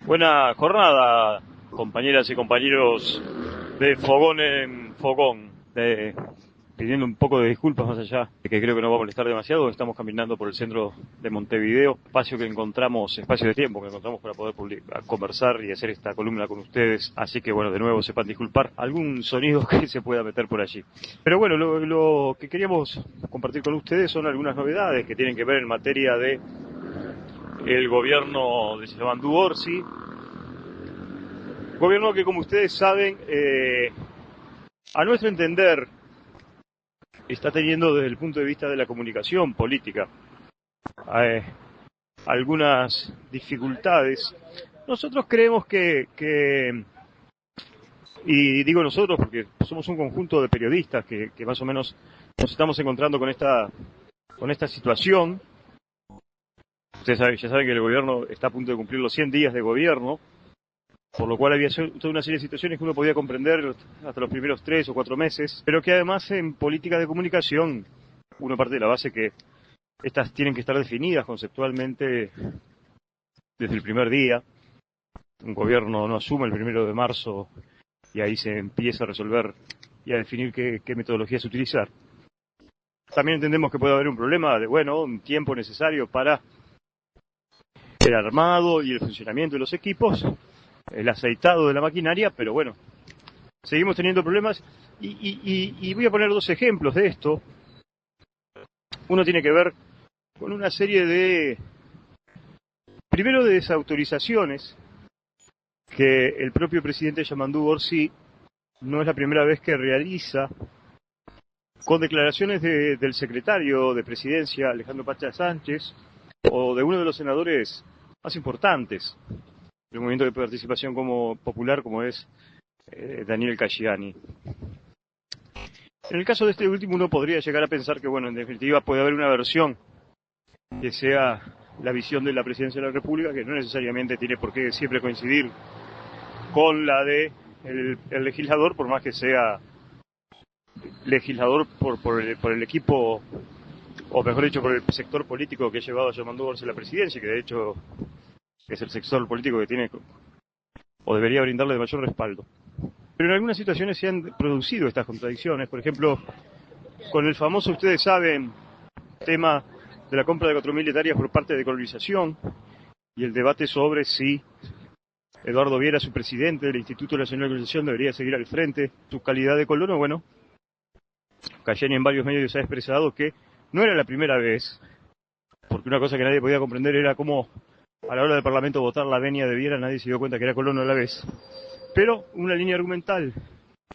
Buena jornada, compañeras y compañeros de Fogón en Fogón. Pidiendo un poco de disculpas más allá de que creo que no va a molestar demasiado. Estamos caminando por el centro de Montevideo, espacio de tiempo que encontramos para poder conversar y hacer esta columna con ustedes. Así que bueno, de nuevo sepan disculpar algún sonido que se pueda meter por allí. Pero bueno, lo que queríamos compartir con ustedes son algunas novedades que tienen que ver en materia de el gobierno de Yamandu Orsi. Gobierno que, como ustedes saben, a nuestro entender, está teniendo desde el punto de vista de la comunicación política algunas dificultades. Nosotros creemos y digo nosotros porque somos un conjunto de periodistas que más o menos nos estamos encontrando con esta situación. Ustedes ya saben que el gobierno está a punto de cumplir los 100 días de gobierno, por lo cual había toda una serie de situaciones que uno podía comprender hasta los primeros 3 o 4 meses, pero que además en política de comunicación uno parte de la base que estas tienen que estar definidas conceptualmente desde el primer día. Un gobierno no asume el 1 de marzo y ahí se empieza a resolver y a definir qué metodologías utilizar. También entendemos que puede haber un problema de, un tiempo necesario para el armado y el funcionamiento de los equipos, el aceitado de la maquinaria, pero bueno, seguimos teniendo problemas y voy a poner 2 ejemplos de esto. Uno tiene que ver con una serie primero de desautorizaciones que el propio presidente Yamandu Orsi no es la primera vez que realiza, con declaraciones del secretario de Presidencia, Alejandro Pacha Sánchez, o de uno de los senadores más importantes del movimiento de participación popular, como es Daniel Casciani. En el caso de este último, uno podría llegar a pensar que, en definitiva puede haber una versión que sea la visión de la Presidencia de la República, que no necesariamente tiene por qué siempre coincidir con la de el legislador, por más que sea legislador por el equipo, o mejor dicho, por el sector político que ha llevado a Yamandu Orsi a la presidencia, que de hecho es el sector político que tiene o debería brindarle de mayor respaldo. Pero en algunas situaciones se han producido estas contradicciones. Por ejemplo, con el famoso, ustedes saben, tema de la compra de 4.000 hectáreas por parte de Colonización y el debate sobre si Eduardo Viera, su presidente del Instituto Nacional de Colonización, debería seguir al frente su calidad de colono. Casciani en varios medios ha expresado que no era la primera vez, porque una cosa que nadie podía comprender era cómo a la hora del Parlamento votar la venia de Viera nadie se dio cuenta que era colono a la vez. Pero una línea argumental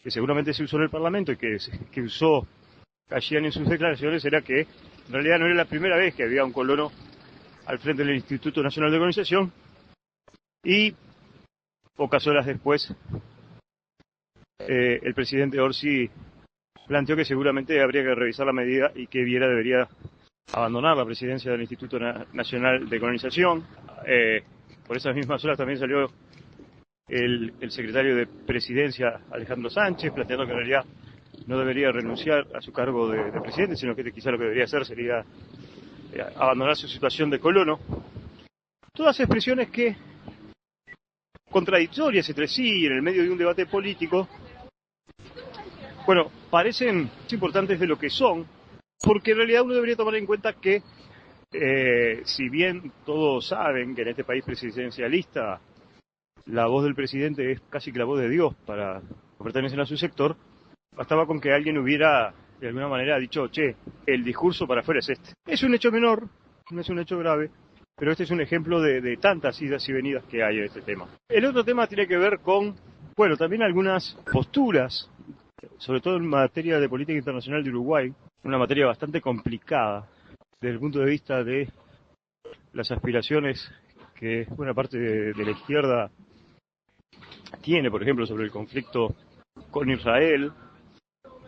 que seguramente se usó en el Parlamento y que usó Casciani en sus declaraciones era que en realidad no era la primera vez que había un colono al frente del Instituto Nacional de Colonización, y pocas horas después el presidente Orsi planteó que seguramente habría que revisar la medida y que Viera debería abandonar la presidencia del Instituto Nacional de Colonización. Por esas mismas horas también salió el secretario de Presidencia, Alejandro Sánchez, planteando que en realidad no debería renunciar a su cargo de presidente, sino que quizá lo que debería hacer sería abandonar su situación de colono. Todas expresiones que, contradictorias entre sí, en el medio de un debate político, parecen más importantes de lo que son, porque en realidad uno debería tomar en cuenta que, si bien todos saben que en este país presidencialista la voz del presidente es casi que la voz de Dios para los que pertenecen a su sector, bastaba con que alguien hubiera de alguna manera dicho, el discurso para afuera es este. Es un hecho menor, no es un hecho grave, pero este es un ejemplo de tantas idas y venidas que hay en este tema. El otro tema tiene que ver con, también algunas posturas, sobre todo en materia de política internacional de Uruguay, una materia bastante complicada desde el punto de vista de las aspiraciones que buena parte de la izquierda tiene, por ejemplo, sobre el conflicto con Israel,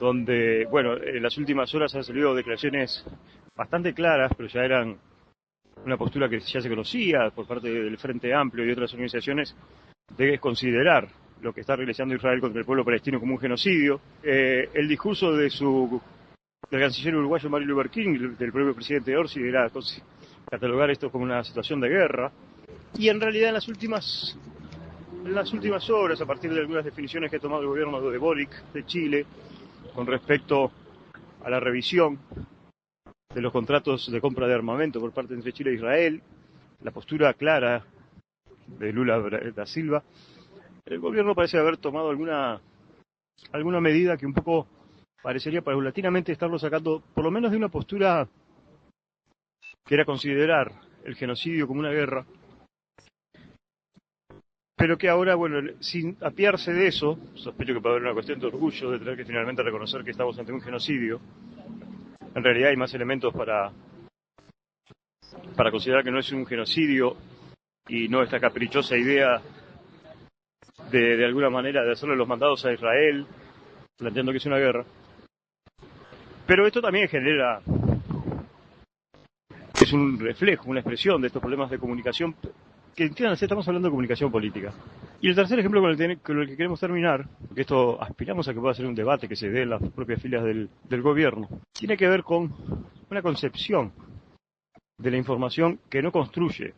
donde, en las últimas horas han salido declaraciones bastante claras, pero ya eran una postura que ya se conocía por parte del Frente Amplio y otras organizaciones, de considerar lo que está realizando Israel contra el pueblo palestino como un genocidio. El discurso del canciller uruguayo Mario Luber King, del propio presidente Orsi, era catalogar esto como una situación de guerra. Y en realidad en las últimas en las últimas horas, a partir de algunas definiciones que ha tomado el gobierno de Boric de Chile con respecto a la revisión de los contratos de compra de armamento por parte entre Chile e Israel, la postura clara de Lula da Silva, el gobierno parece haber tomado alguna medida que un poco parecería paulatinamente estarlo sacando, por lo menos de una postura que era considerar el genocidio como una guerra, pero que ahora, bueno, sin apiarse de eso, sospecho que puede haber una cuestión de orgullo de tener que finalmente reconocer que estamos ante un genocidio. En realidad hay más elementos para considerar que no es un genocidio y no esta caprichosa idea de alguna manera de hacerle los mandados a Israel, planteando que es una guerra. Pero esto también es un reflejo, una expresión de estos problemas de comunicación, que entiendan, estamos hablando de comunicación política. Y el tercer ejemplo con el que queremos terminar, porque esto aspiramos a que pueda ser un debate que se dé en las propias filas del gobierno, tiene que ver con una concepción de la información que no construye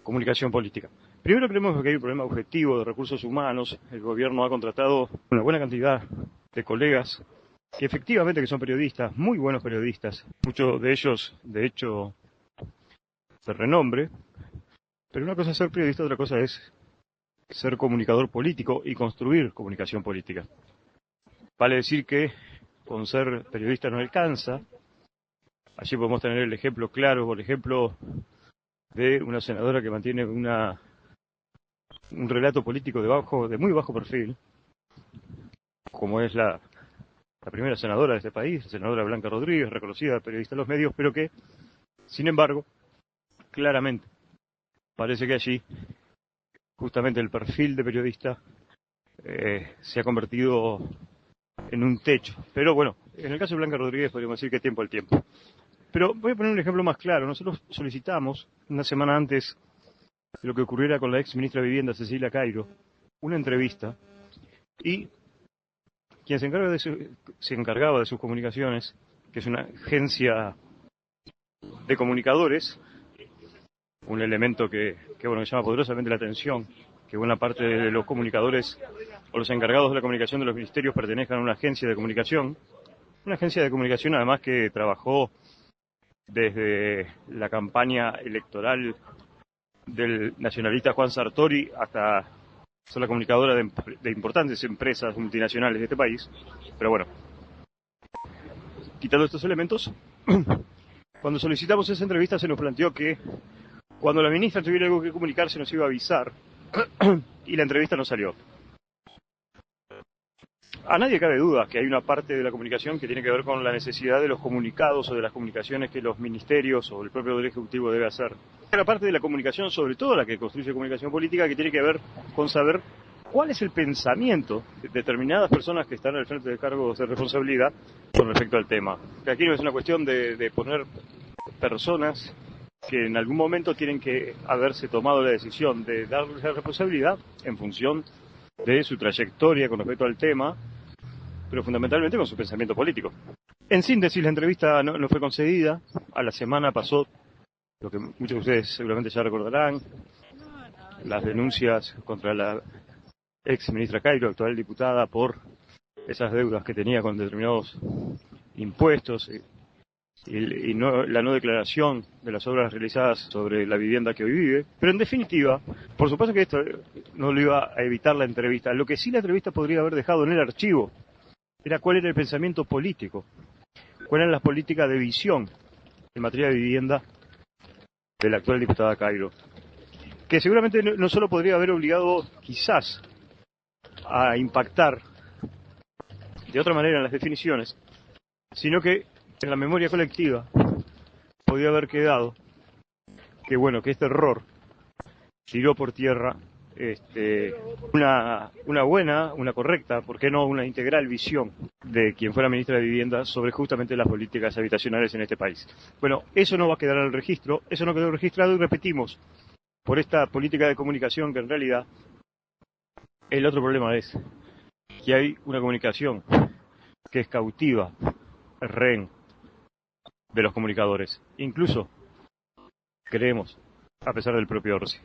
comunicación política. Primero creemos que hay un problema objetivo de recursos humanos. El gobierno ha contratado una buena cantidad de colegas que efectivamente que son periodistas, muy buenos periodistas, muchos de ellos, de hecho, de renombre, pero una cosa es ser periodista, otra cosa es ser comunicador político y construir comunicación política. Vale decir que con ser periodista no alcanza. Allí podemos tener el ejemplo claro, por ejemplo, de una senadora que mantiene un relato político de muy bajo perfil, como es la primera senadora de este país, la senadora Blanca Rodríguez, reconocida periodista en los medios, pero que, sin embargo, claramente parece que allí justamente el perfil de periodista se ha convertido en un techo. Pero bueno, en el caso de Blanca Rodríguez podríamos decir que tiempo al tiempo. Pero voy a poner un ejemplo más claro. Nosotros solicitamos, una semana antes de lo que ocurriera con la ex ministra de Vivienda, Cecilia Cairo, una entrevista, y quien se encargaba de sus comunicaciones, que es una agencia de comunicadores, un elemento que llama poderosamente la atención, que buena parte de los comunicadores o los encargados de la comunicación de los ministerios pertenezcan a una agencia de comunicación además que trabajó desde la campaña electoral del nacionalista Juan Sartori hasta ser la comunicadora de importantes empresas multinacionales de este país. Pero bueno, quitando estos elementos, cuando solicitamos esa entrevista se nos planteó que cuando la ministra tuviera algo que comunicar se nos iba a avisar y la entrevista no salió. A nadie cabe duda que hay una parte de la comunicación que tiene que ver con la necesidad de los comunicados o de las comunicaciones que los ministerios o el propio Poder Ejecutivo debe hacer. Hay otra parte de la comunicación, sobre todo la que construye comunicación política, que tiene que ver con saber cuál es el pensamiento de determinadas personas que están al frente de cargos de responsabilidad con respecto al tema. Aquí no es una cuestión de poner personas que en algún momento tienen que haberse tomado la decisión de darles la responsabilidad en función de su trayectoria con respecto al tema, pero fundamentalmente con su pensamiento político. En síntesis, la entrevista no fue concedida. A la semana pasó lo que muchos de ustedes seguramente ya recordarán, las denuncias contra la ex ministra Cairo, actual diputada, por esas deudas que tenía con determinados impuestos y la no declaración de las obras realizadas sobre la vivienda que hoy vive. Pero en definitiva, por supuesto que esto no lo iba a evitar la entrevista. Lo que sí la entrevista podría haber dejado en el archivo era cuál era el pensamiento político, cuáles eran las políticas de visión en materia de vivienda de la actual diputada Cairo, que seguramente no solo podría haber obligado quizás a impactar de otra manera en las definiciones, sino que en la memoria colectiva podía haber quedado que este error tiró por tierra una buena, una correcta, ¿por qué no una integral visión de quien fuera ministra de Vivienda sobre justamente las políticas habitacionales en este país? Bueno, eso no va a quedar en el registro, eso no quedó registrado y repetimos, por esta política de comunicación que en realidad el otro problema es que hay una comunicación que es cautiva, es rehén de los comunicadores, incluso creemos, a pesar del propio Orsi.